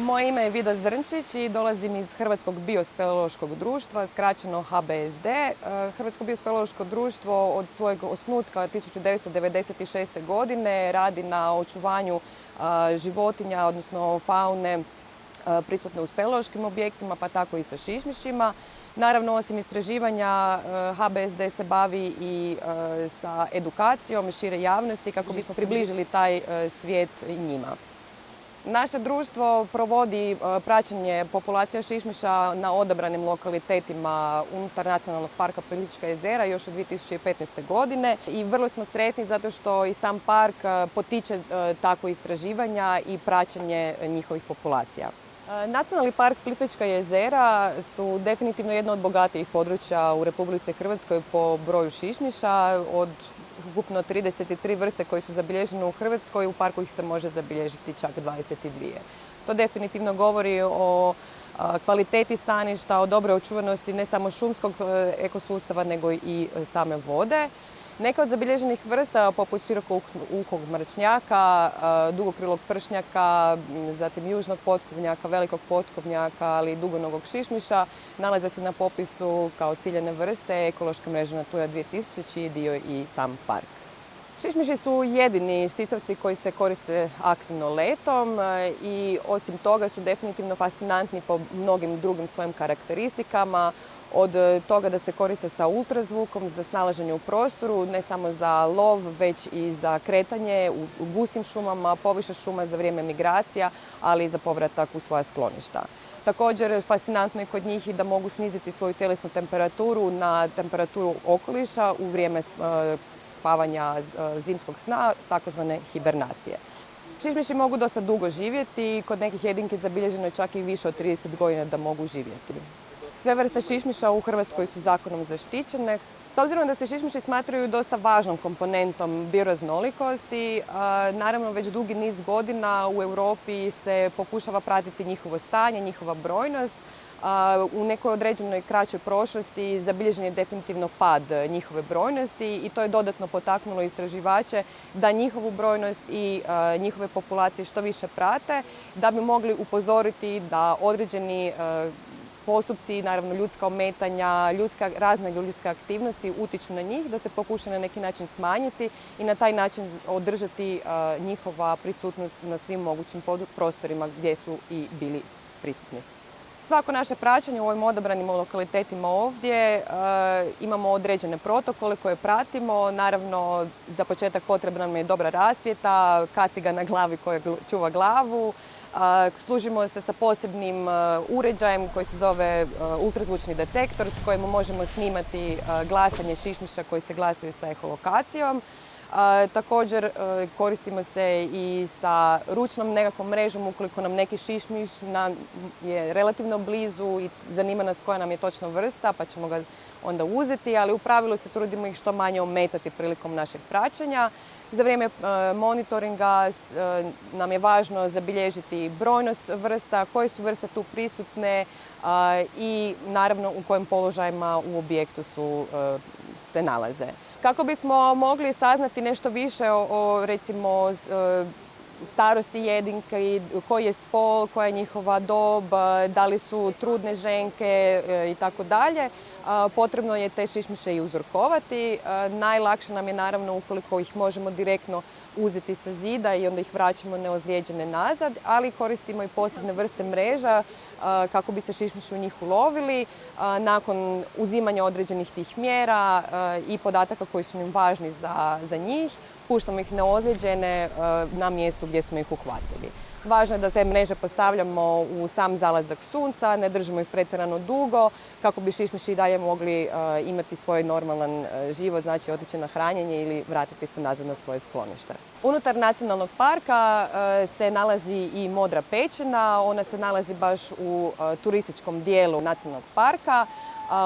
Moje ime je Vida Zrnčić i dolazim iz Hrvatskog biospeleološkog društva, skraćeno HBSD. Hrvatsko biospeleološko društvo od svojeg osnutka 1996. godine radi na očuvanju životinja, odnosno faune prisutne u speleološkim objektima, pa tako i sa šišmišima. Naravno, osim istraživanja, HBSD se bavi i sa edukacijom šire javnosti kako bismo približili taj svijet i njima. Naše društvo provodi praćenje populacija šišmiša na odabranim lokalitetima unutar Nacionalnog parka Plitvička jezera još od 2015. godine i vrlo smo sretni zato što i sam park potiče takvo istraživanja i praćenje njihovih populacija. Nacionalni park Plitvička jezera su definitivno jedno od bogatijih područja u Republici Hrvatskoj po broju šišmiša. Od ukupno 33 vrste koje su zabilježene u Hrvatskoj, u parku ih se može zabilježiti čak 22. To definitivno govori o kvaliteti staništa, o dobroj očuvanosti ne samo šumskog ekosustava nego i same vode. Neka od zabilježenih vrsta poput širokoukog mračnjaka, dugokrilog pršnjaka, zatim južnog potkovnjaka, velikog potkovnjaka, ali i dugonogog šišmiša nalaze se na popisu kao ciljane vrste ekološke mreže Natura 2000 čiji dio i sam park. Šišmiši su jedini sisavci koji se koriste aktivno letom i osim toga su definitivno fascinantni po mnogim drugim svojim karakteristikama. Od toga da se koriste sa ultrazvukom za snalaženje u prostoru, ne samo za lov, već i za kretanje u gustim šumama, poviše šuma za vrijeme migracija, ali i za povratak u svoja skloništa. Također, fascinantno je kod njih i da mogu sniziti svoju tjelesnu temperaturu na temperaturu okoliša u vrijeme spavanja zimskog sna, takozvane hibernacije. Šišmiši mogu dosta dugo živjeti, kod nekih jedinki zabilježeno je čak i više od 30 godina da mogu živjeti. Sve vrste šišmiša u Hrvatskoj su zakonom zaštićene. S obzirom da se šišmiši smatraju dosta važnom komponentom bioraznolikosti, naravno već dugi niz godina u Europi se pokušava pratiti njihovo stanje, njihova brojnost. U nekoj određenoj kraćoj prošlosti zabilježen je definitivno pad njihove brojnosti i to je dodatno potaknulo istraživače da njihovu brojnost i njihove populacije što više prate, da bi mogli upozoriti da određeni postupci, naravno ljudska ometanja, razne ljudske aktivnosti utiču na njih, da se pokuša na neki način smanjiti i na taj način održati njihova prisutnost na svim mogućim prostorima gdje su i bili prisutni. Svako naše praćenje u ovim odabranim lokalitetima ovdje imamo određene protokole koje pratimo. Naravno, za početak potrebna nam je dobra rasvjeta, kaciga na glavi koja čuva glavu. Služimo se sa posebnim uređajem koji se zove ultrazvučni detektor s kojim možemo snimati glasanje šišmiša koji se glasuju sa eholokacijom. Također koristimo se i sa ručnom nekakvom mrežom ukoliko nam neki šišmiš je relativno blizu i zanima nas koja nam je točno vrsta pa ćemo ga onda uzeti, ali u pravilu se trudimo ih što manje ometati prilikom našeg praćenja. Za vrijeme monitoringa nam je važno zabilježiti brojnost vrsta, koje su vrste tu prisutne i naravno u kojim položajima u objektu se nalaze. Kako bismo mogli saznati nešto više o recimo starosti jedinki, koji je spol, koja je njihova dob, da li su trudne ženke i tako dalje, potrebno je te šišmiše i uzorkovati. Najlakše nam je naravno ukoliko ih možemo direktno uzeti sa zida i onda ih vraćamo neozlijeđene nazad, ali koristimo i posebne vrste mreža kako bi se šišmiši u njih ulovili. Nakon uzimanja određenih tih mjera i podataka koji su nam važni za njih, puštamo ih neozlijeđene na mjestu gdje smo ih uhvatili. Važno je da te mreže postavljamo u sam zalazak sunca, ne držimo ih pretjerano dugo kako bi šišmiši i dalje mogli imati svoj normalan život, znači otići na hranjenje ili vratiti se nazad na svoje sklonište. Unutar nacionalnog parka se nalazi i Modra pećina, ona se nalazi baš u turističkom dijelu nacionalnog parka.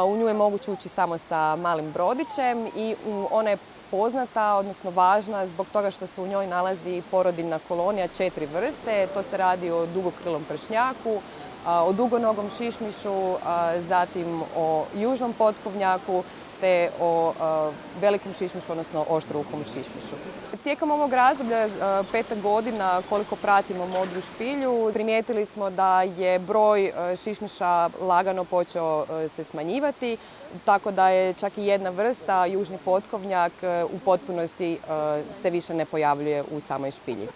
U nju je moguće ući samo sa malim brodićem i ona je poznata, odnosno važna zbog toga što se u njoj nalazi porodiljna kolonija 4 vrste. To se radi o dugokrilom pršnjaku, o dugonogom šišmišu, zatim o južnom potkovnjaku te o velikom šišmišu, odnosno oštroukom šišmišu. Tijekom ovog razdoblja, 5. godina koliko pratimo Modru špilju, primijetili smo da je broj šišmiša lagano počeo se smanjivati, tako da je čak i jedna vrsta, južni potkovnjak, u potpunosti se više ne pojavljuje u samoj špilji.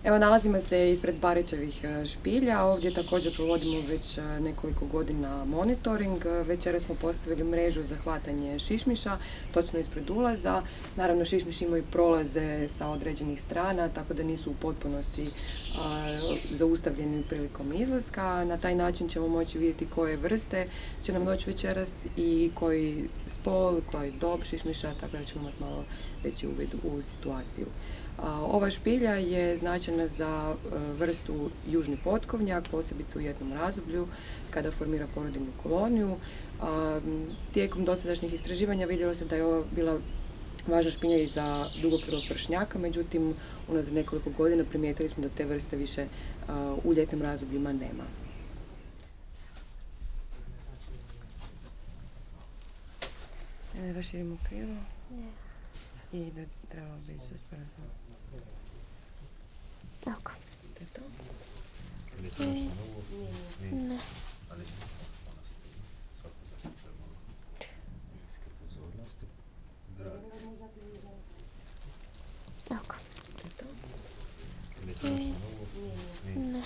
Evo, nalazimo se ispred Barićevih špilja. Ovdje također provodimo već nekoliko godina monitoring. Večeras smo postavili mrežu za hvatanje šišmiša, točno ispred ulaza. Naravno, šišmiši imaju prolaze sa određenih strana, tako da nisu u potpunosti zaustavljeni prilikom izlaska. Na taj način ćemo moći vidjeti koje vrste će nam doći večeras i koji spol, koji dob šišmiša, tako da ćemo imati malo veći uvid u situaciju. Ova špilja je značajna za vrstu južni potkovnjak, posebice u jednom razdoblju kada formira porodiljnu koloniju. Tijekom dosadašnjih istraživanja vidjelo se da je ovo bila važna špilja i za dugokrilog pršnjaka, međutim unazad nekoliko godina primijetili smo da te vrste više u ljetnim razdobljima nema. Ne raširimo krilo i da treba biti sporazum. Tako. To je to? Ne. Tako. To je to? Ne.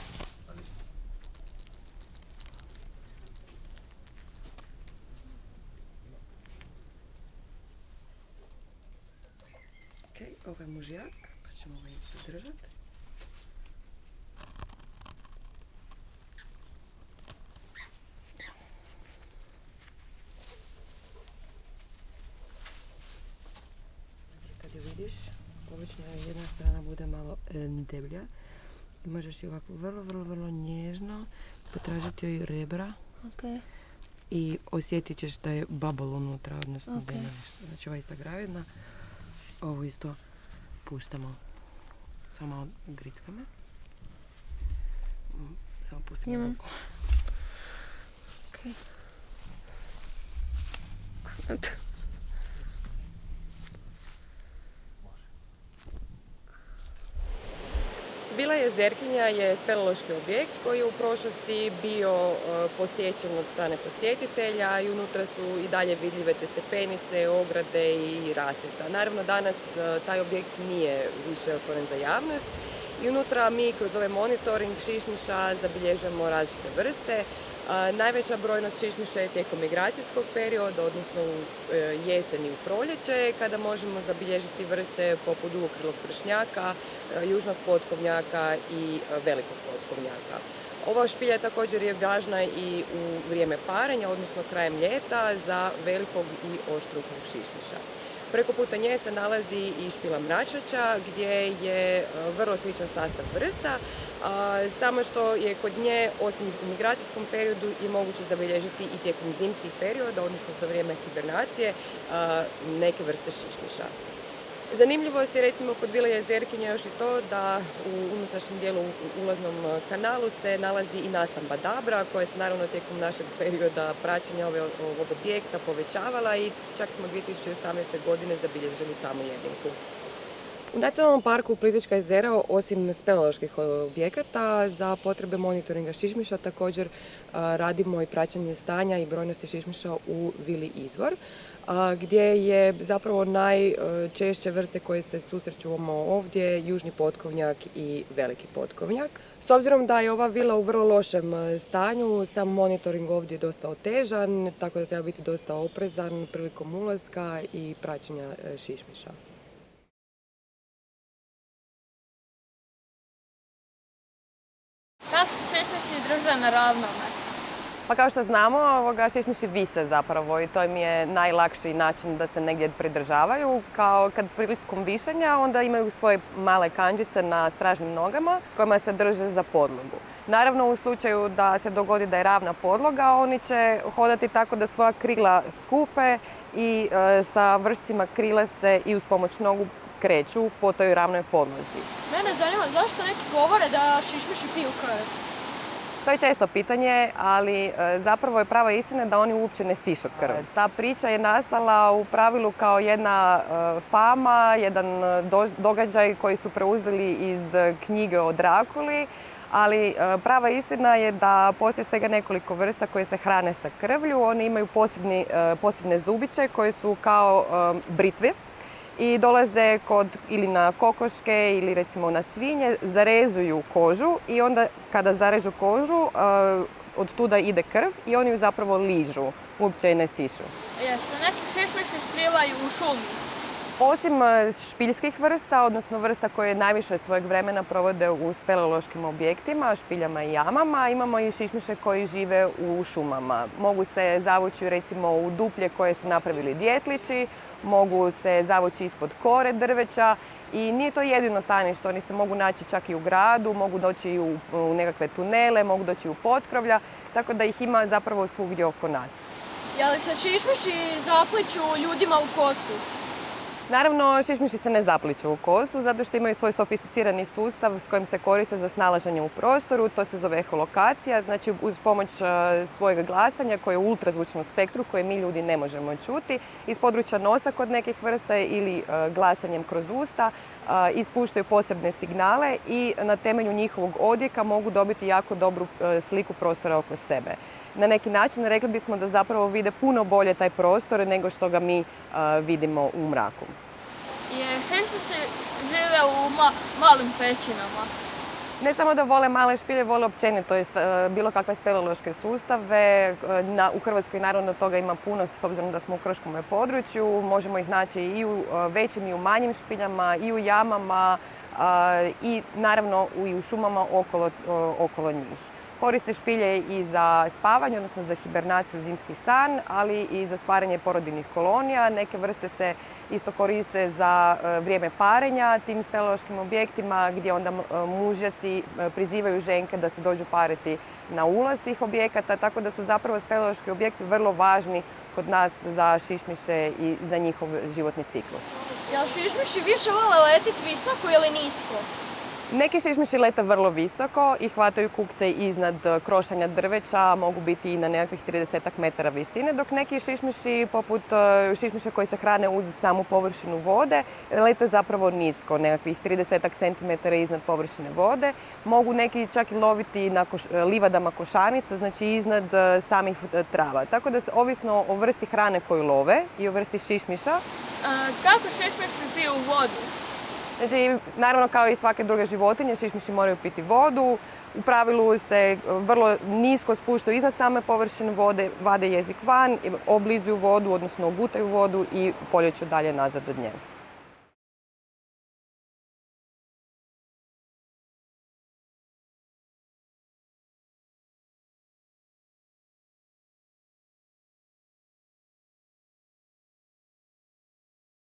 Ok, ovo je mužjak, pa ćemo ga isto držati. Kad ju vidiš, obično jedna strana bude malo deblja. I možeš ju ovako vrlo nježno potražiti joj rebra. Okay. I osjetit ćeš da je bubble unutra, odnosno da je Okay. nešto. Znači ova je isto gravidna. Ovo isto puštamo. Samo grickame. Samo pustimo ruku. Okay. Vila Jezerkinja je speleološki objekt koji je u prošlosti bio posjećen od strane posjetitelja i unutra su i dalje vidljive te stepenice, ograde i rasvjeta. Naravno, danas taj objekt nije više otvoren za javnost i unutra mi kroz ovaj monitoring šišmiša zabilježujemo različite vrste. Najveća brojnost šišmiša je tijekom migracijskog perioda, odnosno u jesen i u proljeće, kada možemo zabilježiti vrste poput dugokrilog pršnjaka, južnog potkovnjaka i velikog potkovnjaka. Ova špilja također je važna i u vrijeme parenja, odnosno krajem ljeta, za velikog i oštrukog šišmiša. Preko puta nje se nalazi i špila mračača gdje je vrlo sličan sastav vrsta, samo što je kod nje, osim u migracijskom periodu, je moguće zabilježiti i tijekom zimskih perioda, odnosno za vrijeme hibernacije, neke vrste šišmiša. Zanimljivost je recimo kod Vile Jezerkinje još i to da u unutrašnjem dijelu u ulaznom kanalu se nalazi i nastamba dabra koja se naravno tijekom našeg perioda praćenja ovog objekta povećavala i čak smo 2018. godine zabilježili samo jedinku. U Nacionalnom parku Plitvička jezera, osim speleoloških objekata, za potrebe monitoringa šišmiša također radimo i praćenje stanja i brojnosti šišmiša u Vili Izvor, gdje je zapravo najčešće vrste koje se susrećemo ovdje južni potkovnjak i veliki potkovnjak. S obzirom da je ova vila u vrlo lošem stanju, sam monitoring ovdje je dosta otežan, tako da treba biti dosta oprezan prilikom ulaska i praćenja šišmiša. Kako se šišmiši drže na ravnome? Pa kao što znamo, šišmiši vise zapravo i to im je najlakši način da se negdje pridržavaju. Kao kad prilikom višanja onda imaju svoje male kandžice na stražnim nogama s kojima se drže za podlogu. Naravno, u slučaju da se dogodi da je ravna podloga, oni će hodati tako da svoja krila skupe i sa vršcima krila se i uz pomoć nogu kreću po toj ravnoj podlozi. Mene zanima zašto neki govore da šišmiši piju krv. To je često pitanje, ali zapravo je prava istina da oni uopće ne sišu krv. Ta priča je nastala u pravilu kao jedna fama, jedan događaj koji su preuzeli iz knjige o Drakuli, ali prava istina je da postoji svega nekoliko vrsta koje se hrane sa krvlju. Oni imaju posebne zubiće koje su kao britve i dolaze ili na kokoške ili recimo na svinje, zarezuju kožu i onda kada zarežu kožu od tuda ide krv i oni ju zapravo ližu, uopće je ne sišu. Jeste, neki šišmiši skrivaju u šumi. Osim špiljskih vrsta, odnosno vrsta koje najviše svojeg vremena provode u speleološkim objektima, špiljama i jamama, imamo i šišmiše koji žive u šumama. Mogu se zavući recimo u duplje koje su napravili djetlići, mogu se zavući ispod kore drveća i nije to jedino stanište, oni se mogu naći čak i u gradu, mogu doći u nekakve tunele, mogu doći u potkrovlja, tako da ih ima zapravo svugdje oko nas. Je li se šišmiši zapliću ljudima u kosu? Naravno, šišmiši se ne zapliću u kosu zato što imaju svoj sofisticirani sustav s kojim se koriste za snalaženje u prostoru. To se zove eholokacija, znači uz pomoć svojeg glasanja koje je u ultrazvučnom spektru koje mi ljudi ne možemo čuti. Iz područja nosa kod nekih vrsta ili glasanjem kroz usta ispuštaju posebne signale i na temelju njihovog odjeka mogu dobiti jako dobru sliku prostora oko sebe. Na neki način rekli bismo da zapravo vide puno bolje taj prostor nego što ga mi vidimo u mraku. Šišmiši žive u malim pećinama. Ne samo da vole male špilje, vole općenito bilo kakve speleološke sustave. U Hrvatskoj naravno toga ima puno, s obzirom da smo u krškom području. Možemo ih naći i u većim i u manjim špiljama, i u jamama i naravno i u šumama okolo njih. Koriste špilje i za spavanje, odnosno za hibernaciju, zimski san, ali i za stvaranje porodiljnih kolonija. Neke vrste se isto koriste za vrijeme parenja tim speleološkim objektima gdje onda mužjaci prizivaju ženke da se dođu pariti na ulaz tih objekata, tako da su zapravo speleološki objekti vrlo važni kod nas za šišmiše i za njihov životni ciklus. Jel šišmiši više vole letiti visoko ili nisko? Neki šišmiši lete vrlo visoko i hvataju kukce iznad krošanja drveća, mogu biti i na nekakvih 30 metara visine, dok neki šišmiši, poput šišmiša koji se hrane uz samu površinu vode, lete zapravo nisko, nekakvih 30 cm iznad površine vode. Mogu neki čak i loviti na livadama košanica, znači iznad samih trava. Tako da ovisno o vrsti hrane koju love i o vrsti šišmiša. Kako šišmiši piju vodu? Znači, naravno kao i svake druge životinje, šišmiši moraju piti vodu. U pravilu se vrlo nisko spuštaju iznad same površine vode, vade jezik van, oblizuju vodu, odnosno ogutaju vodu i poljeću dalje nazad od nje.